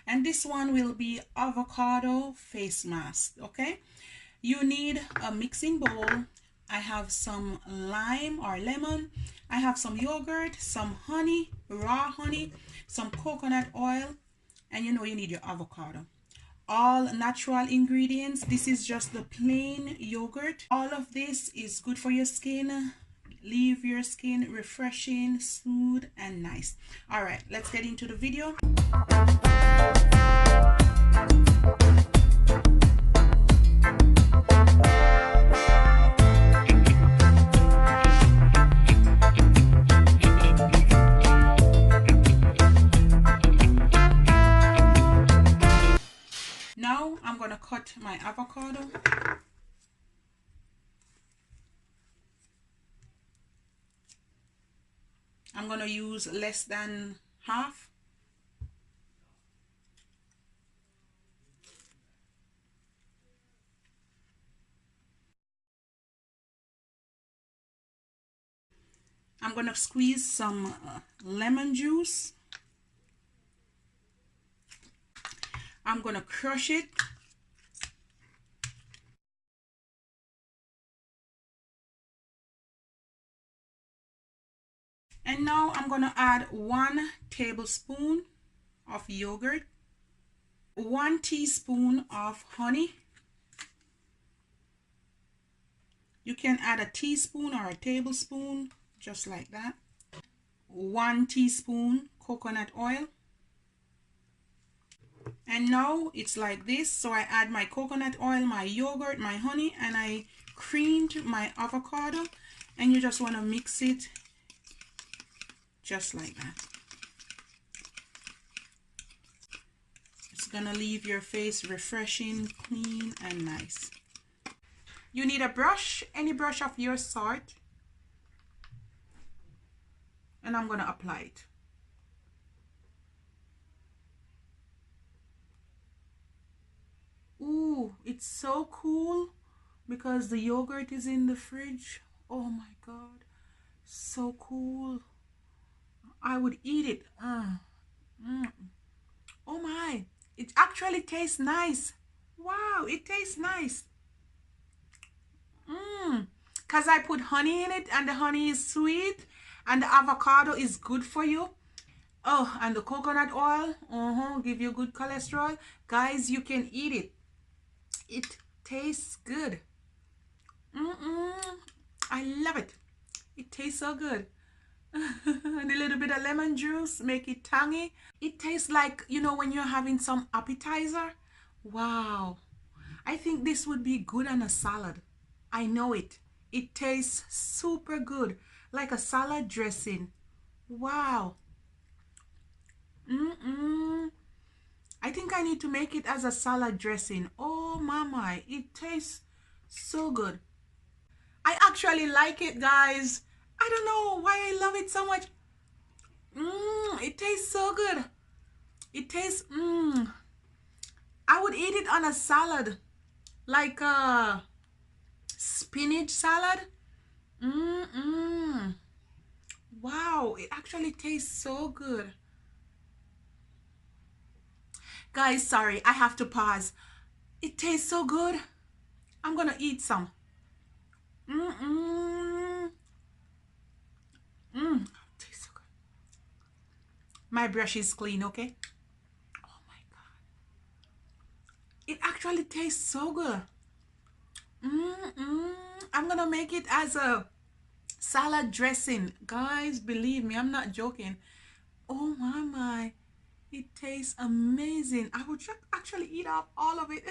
and this one will be avocado face mask. Okay, you need a mixing bowl. I have some lime or lemon, I have some yogurt, some honey, raw honey, some coconut oil, and you know you need your avocado. All natural ingredients. This is just the plain yogurt. All of this is good for your skin. Leave your skin refreshing, smooth, and nice. All right, let's get into the video. Now I'm gonna cut my avocado. I'm gonna use less than half. I'm gonna squeeze some lemon juice. I'm gonna crush it. And now I'm gonna add 1 tablespoon of yogurt, 1 teaspoon of honey. You can add a teaspoon or a tablespoon, just like that. 1 teaspoon coconut oil. And now it's like this. So I add my coconut oil, my yogurt, my honey, and I creamed my avocado. And you just want to mix it just like that. It's gonna leave your face refreshing, clean, and nice. You need a brush, any brush of your sort, and I'm gonna apply it. Ooh, it's so cool because the yogurt is in the fridge. Oh my god, so cool. I would eat it. Oh my, it actually tastes nice. Wow, it tastes nice. Because I put honey in it, and the honey is sweet, and the avocado is good for you. Oh, and the coconut oil, give you good cholesterol. Guys, you can eat it. It tastes good. I love it. It tastes so good. And a little bit of lemon juice, make it tangy. It tastes like, you know, when you're having some appetizer. Wow. I think this would be good on a salad. I know it. It tastes super good, like a salad dressing. Wow. I think I need to make it as a salad dressing. Oh my, it tastes so good. I actually like it, guys. I don't know why I love it so much. It tastes so good. It tastes, I would eat it on a salad, like a spinach salad. Wow, it actually tastes so good. Guys, sorry, I have to pause. It tastes so good. I'm gonna eat some. Tastes so good. My brush is clean, okay? Oh my god. It actually tastes so good. I'm gonna make it as a salad dressing. Guys, believe me, I'm not joking. Oh my. It tastes amazing. I would actually eat up all of it.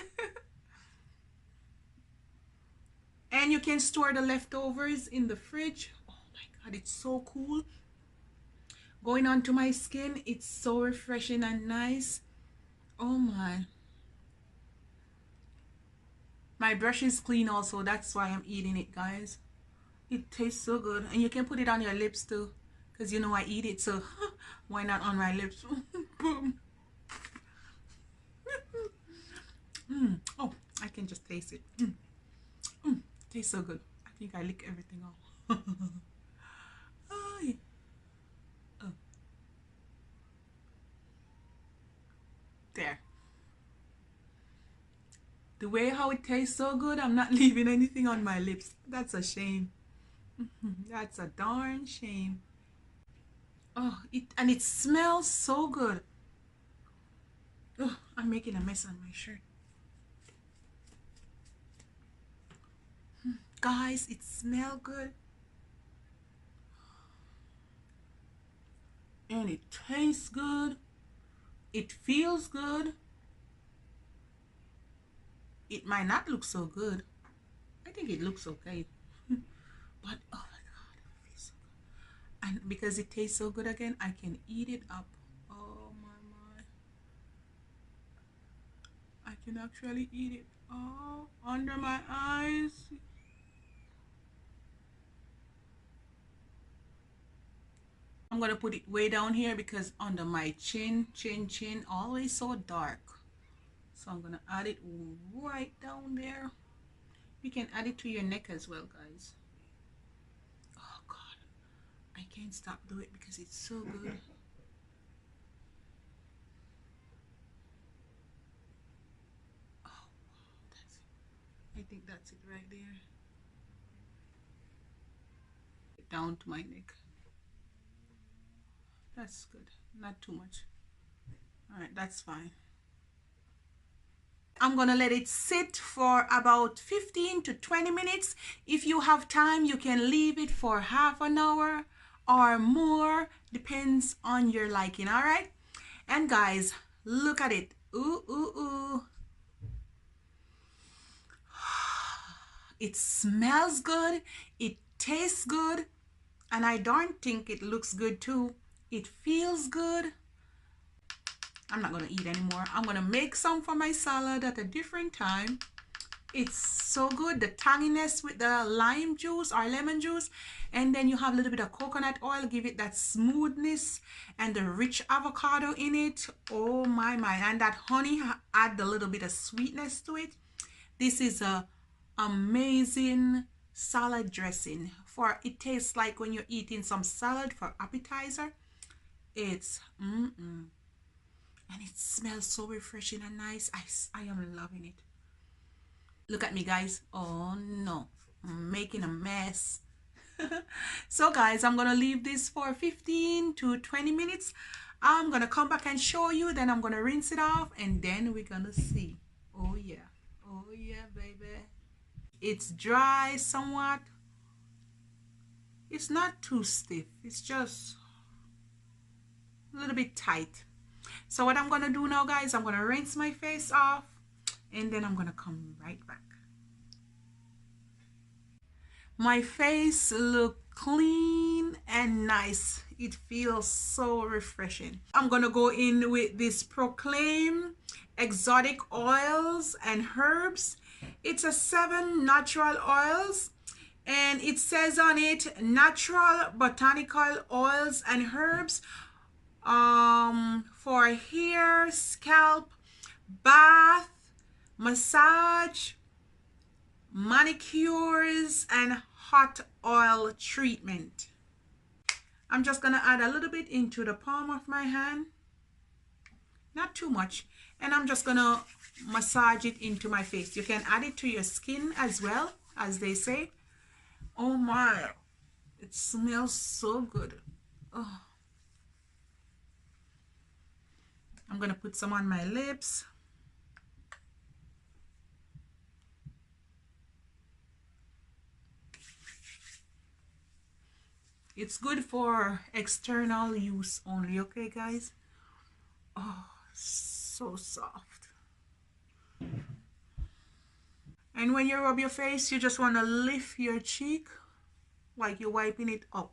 And you can store the leftovers in the fridge. Oh my god, it's so cool. Going onto my skin, it's so refreshing and nice. Oh my. My brush is clean also, that's why I'm eating it, guys. It tastes so good. And you can put it on your lips too, because you know I eat it, so why not on my lips? Boom. Oh, I can just taste it. Tastes so good. I think I lick everything off. There. The way how it tastes so good, I'm not leaving anything on my lips. That's a shame. That's a darn shame. Oh, it smells so good. Oh, I'm making a mess on my shirt. Guys, it smells good. And it tastes good. It feels good. It might not look so good. I think it looks okay. But oh my god, it feels so good. And because it tastes so good again, I can eat it up. Oh my. I can actually eat it. Oh, under my eyes. I'm gonna put it way down here because under my chin, always so dark. So I'm gonna add it right down there. You can add it to your neck as well, guys. Oh god, I can't stop doing it because it's so good. Oh, that's it. I think that's it right there. Down to my neck. That's good. Not too much. All right, that's fine. I'm gonna let it sit for about 15 to 20 minutes. If you have time, you can leave it for half an hour or more, depends on your liking. All right, and guys, look at it. Ooh, ooh, ooh. It smells good, it tastes good, and I don't think it looks good too. It feels good. I'm not gonna eat anymore. I'm gonna make some for my salad at a different time. It's so good, the tanginess with the lime juice or lemon juice, and then you have a little bit of coconut oil, give it that smoothness, and the rich avocado in it. Oh my, and that honey add a little bit of sweetness to it. This is a amazing salad dressing. For it tastes like when you're eating some salad for appetizer. It's and it smells so refreshing and nice. I am loving it. Look at me, guys. Oh no, I'm making a mess. So guys, I'm gonna leave this for 15 to 20 minutes. I'm gonna come back and show you, then I'm gonna rinse it off, and then we're gonna see. Oh yeah, oh yeah, baby. It's dry somewhat. It's not too stiff, it's just a little bit tight. So what I'm gonna do now, guys, I'm gonna rinse my face off, and then I'm gonna come right back. My face look clean and nice. It feels so refreshing. I'm gonna go in with this Proclaim exotic oils and herbs. It's a 7 natural oils, and it says on it natural botanical oils and herbs for hair, scalp, bath, massage, manicures, and hot oil treatment. I'm just gonna add a little bit into the palm of my hand, not too much, and I'm just gonna massage it into my face. You can add it to your skin as well, as they say. Oh my, it smells so good. Oh. I'm gonna put some on my lips. It's good for external use only, okay guys? Oh, so soft. And when you rub your face, you just want to lift your cheek like you're wiping it up.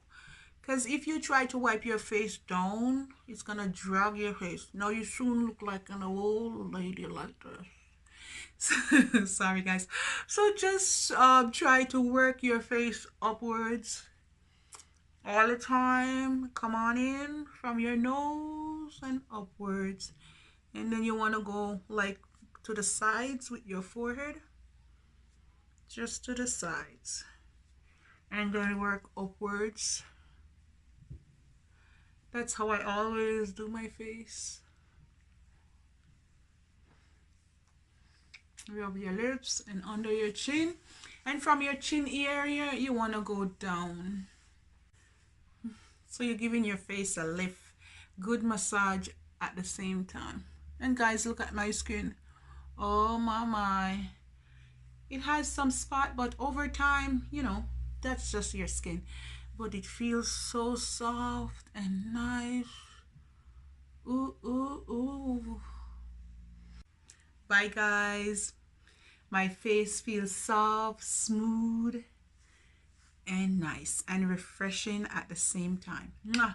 Because if you try to wipe your face down, it's going to drag your face. Now you soon look like an old lady like this. Sorry guys. So just try to work your face upwards all the time. Come on in from your nose and upwards, and then you want to go like to the sides with your forehead, just to the sides, and then work upwards. That's how I always do my face. Rub your lips and under your chin. And from your chin area, you want to go down. So you're giving your face a lift. Good massage at the same time. And guys, look at my skin. Oh my. It has some spot, but over time, you know, that's just your skin. But it feels so soft and nice. Ooh, ooh, ooh. Bye guys. My face feels soft, smooth, and nice and refreshing at the same time. Mwah.